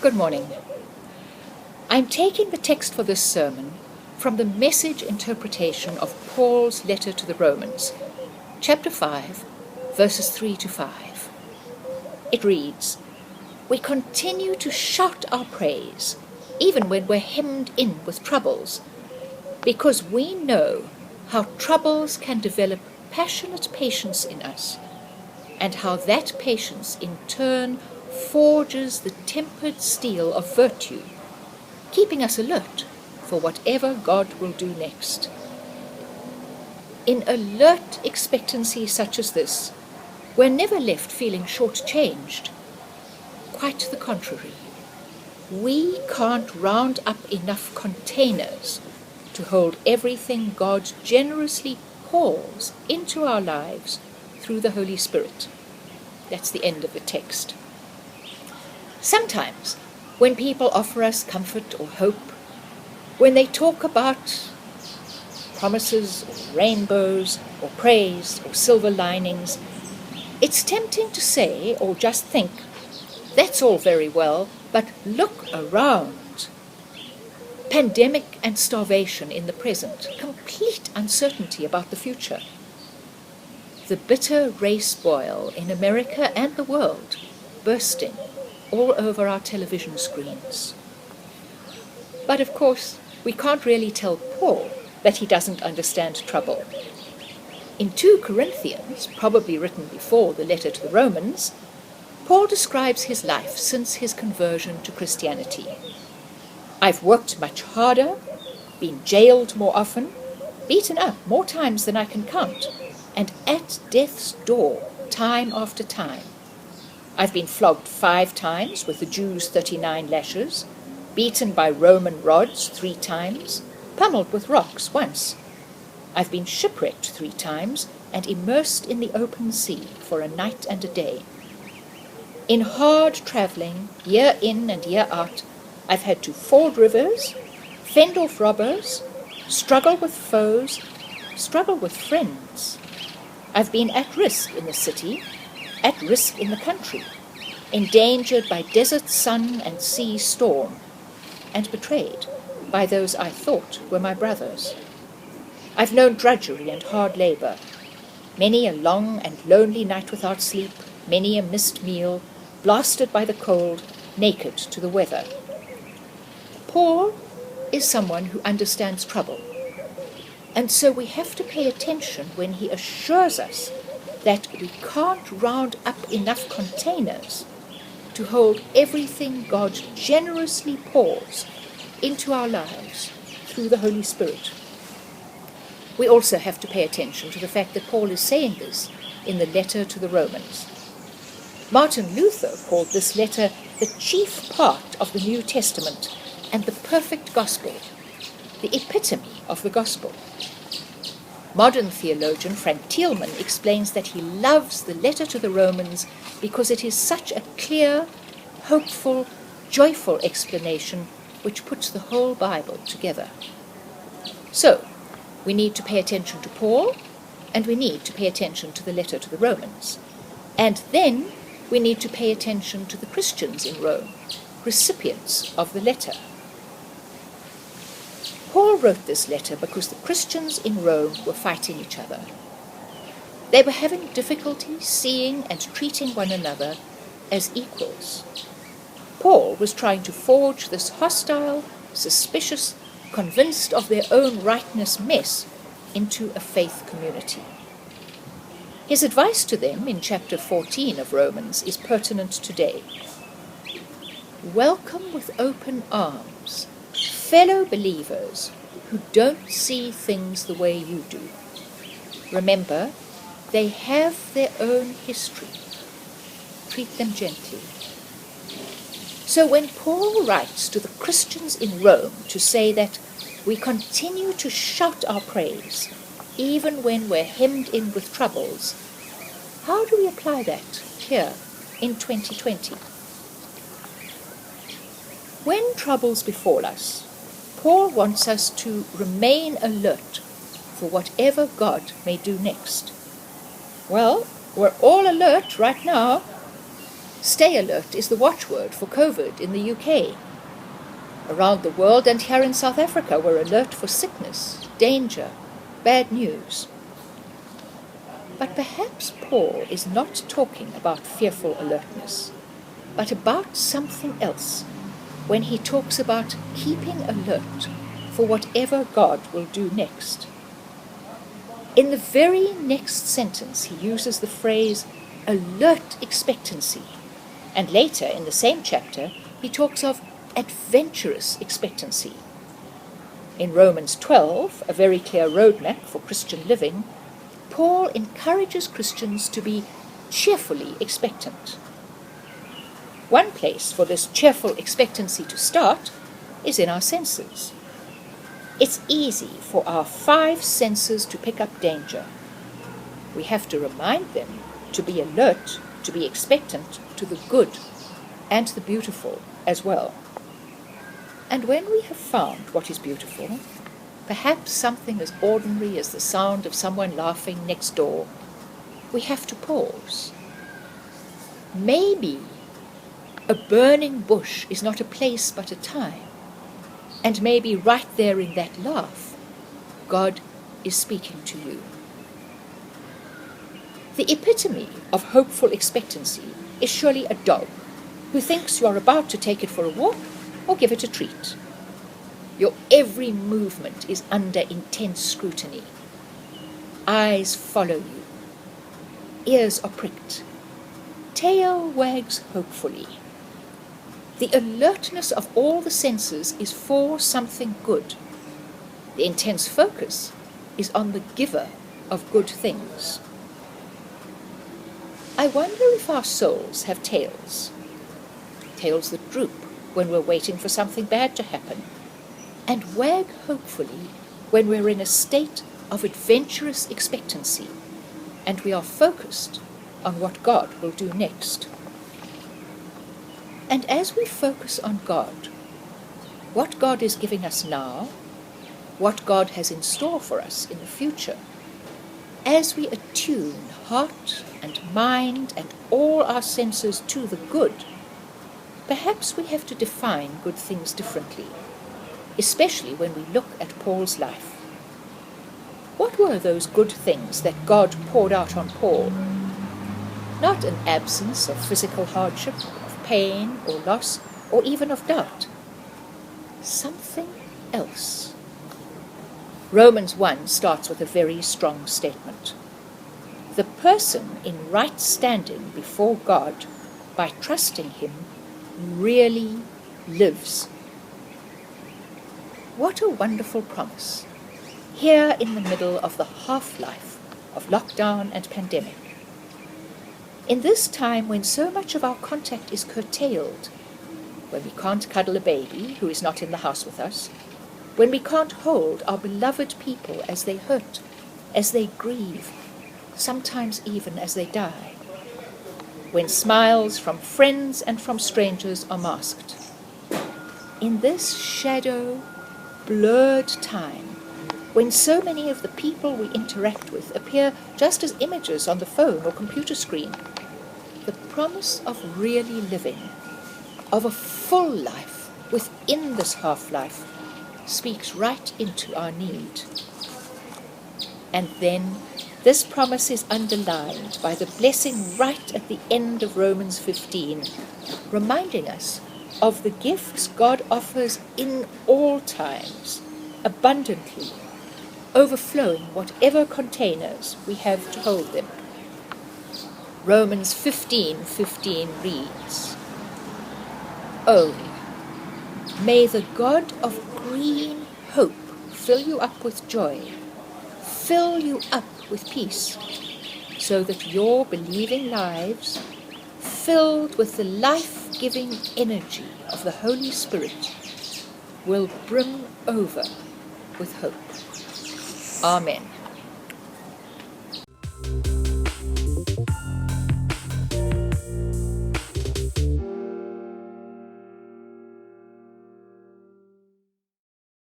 Good morning. I'm taking the text for this sermon from the Message interpretation of Paul's letter to the Romans, chapter 5, verses 3 to 5. It reads, "We continue to shout our praise, even when we're hemmed in with troubles, because we know how troubles can develop passionate patience in us, and how that patience in turn forges the tempered steel of virtue, keeping us alert for whatever God will do next." In alert expectancy such as this, we're never left feeling short-changed. Quite the contrary. We can't round up enough containers to hold everything God generously pours into our lives through the Holy Spirit. That's the end of the text. Sometimes, when people offer us comfort or hope, when they talk about promises or rainbows or praise or silver linings, it's tempting to say or just think, that's all very well, but look around. Pandemic and starvation in the present, complete uncertainty about the future. The bitter race boil in America and the world, bursting all over our television screens. But of course, we can't really tell Paul that he doesn't understand trouble. In 2 Corinthians, probably written before the letter to the Romans, Paul describes his life since his conversion to Christianity. "I've worked much harder, been jailed more often, beaten up more times than I can count, and at death's door time after time. I've been flogged 5 times with the Jews' 39 lashes, beaten by Roman rods 3 times, pummeled with rocks once. I've been shipwrecked 3 times and immersed in the open sea for a night and a day. In hard travelling, year in and year out, I've had to ford rivers, fend off robbers, struggle with foes, struggle with friends. I've been at risk in the city, at risk in the country, endangered by desert sun and sea storm, and betrayed by those I thought were my brothers. I've known drudgery and hard labour, many a long and lonely night without sleep, many a missed meal, blasted by the cold, naked to the weather." Paul is someone who understands trouble, and so we have to pay attention when he assures us that we can't round up enough containers to hold everything God generously pours into our lives through the Holy Spirit. We also have to pay attention to the fact that Paul is saying this in the letter to the Romans. Martin Luther called this letter the chief part of the New Testament and the perfect gospel, the epitome of the gospel. Modern theologian Frank Thielman explains that he loves the letter to the Romans because it is such a clear, hopeful, joyful explanation which puts the whole Bible together. So, we need to pay attention to Paul, and we need to pay attention to the letter to the Romans. And then we need to pay attention to the Christians in Rome, recipients of the letter. Paul wrote this letter because the Christians in Rome were fighting each other. They were having difficulty seeing and treating one another as equals. Paul was trying to forge this hostile, suspicious, convinced of their own rightness mess into a faith community. His advice to them in chapter 14 of Romans is pertinent today. Welcome with open arms fellow believers who don't see things the way you do. Remember, they have their own history. Treat them gently. So when Paul writes to the Christians in Rome to say that we continue to shout our praise, even when we're hemmed in with troubles, how do we apply that here in 2020? When troubles befall us, Paul wants us to remain alert for whatever God may do next. Well, we're all alert right now. Stay alert is the watchword for COVID in the UK. Around the world and here in South Africa, we're alert for sickness, danger, bad news. But perhaps Paul is not talking about fearful alertness, but about something else when he talks about keeping alert for whatever God will do next. In the very next sentence, he uses the phrase alert expectancy, and later in the same chapter, he talks of adventurous expectancy. In Romans 12, a very clear roadmap for Christian living, Paul encourages Christians to be cheerfully expectant. One place for this cheerful expectancy to start is in our senses. It's easy for our 5 senses to pick up danger. We have to remind them to be alert, to be expectant to the good and the beautiful as well. And when we have found what is beautiful, perhaps something as ordinary as the sound of someone laughing next door, we have to pause. Maybe a burning bush is not a place but a time, and maybe right there in that laugh, God is speaking to you. The epitome of hopeful expectancy is surely a dog who thinks you are about to take it for a walk or give it a treat. Your every movement is under intense scrutiny. Eyes follow you. Ears are pricked. Tail wags hopefully. The alertness of all the senses is for something good. The intense focus is on the giver of good things. I wonder if our souls have tails. Tails that droop when we're waiting for something bad to happen, and wag hopefully when we're in a state of adventurous expectancy and we are focused on what God will do next. And as we focus on God, what God is giving us now, what God has in store for us in the future, as we attune heart and mind and all our senses to the good, perhaps we have to define good things differently, especially when we look at Paul's life. What were those good things that God poured out on Paul? Not an absence of physical hardship, of pain or loss, or even of doubt. Something else. Romans 1 starts with a very strong statement. The person in right standing before God, by trusting Him, really lives. What a wonderful promise, here in the middle of the half-life of lockdown and pandemic. In this time when so much of our contact is curtailed, when we can't cuddle a baby who is not in the house with us, when we can't hold our beloved people as they hurt, as they grieve, sometimes even as they die, when smiles from friends and from strangers are masked. In this shadow, blurred time, when so many of the people we interact with appear just as images on the phone or computer screen, the promise of really living, of a full life within this half-life, speaks right into our need. And then this promise is underlined by the blessing right at the end of Romans 15, reminding us of the gifts God offers in all times, abundantly, overflowing whatever containers we have to hold them. Romans 15:15 reads, "Oh, may the God of green hope fill you up with joy, fill you up with peace, so that your believing lives, filled with the life-giving energy of the Holy Spirit, will brim over with hope." Amen.